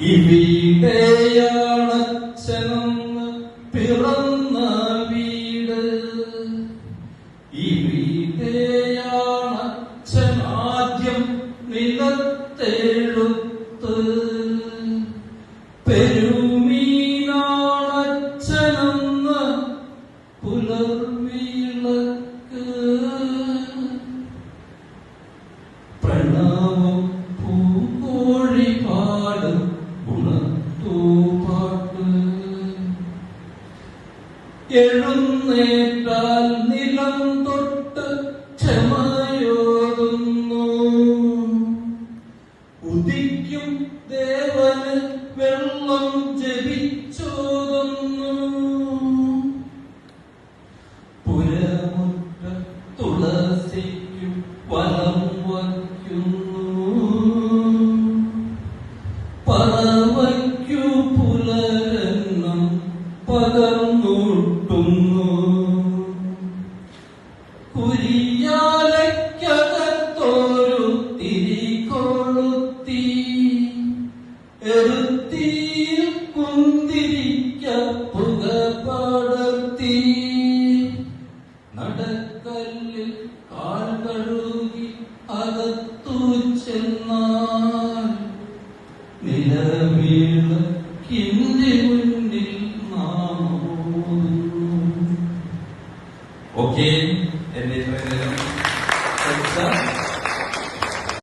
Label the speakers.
Speaker 1: ഇവിടെയാണച്ഛനെന്ന് പിറന്ന വീട്, ഇവിടെയാണച്ഛനാദ്യം നിലത്തെഴുത്ത്, പെരുമീനാണച്ഛനെന്ന് പുലർവിളക്ക്, പ്രണവം പൂങ്കോഴി പാടും ഉണർത്തൂപാട്ട്, എഴുന്നേറ്റാൽ നിലം തൊട്ട് ക്ഷമയോതുന്നു, ഉദിക്കും ദേവന് വെള്ളം ജപിച്ചോതുന്നു, പുരമുറ്റ തുളസിക്കു വലം വയ്ക്കുന്നു, പറവയ്ക്കു പുലരെന്നും പകർന്നൂട്ടുന്നു, കുരിയാലയ്ക്കകത്തൊരു തിരി കൊളുത്തി, എറുത്തിയിൽ കുന്തിരിക്ക പുക പടർത്തി.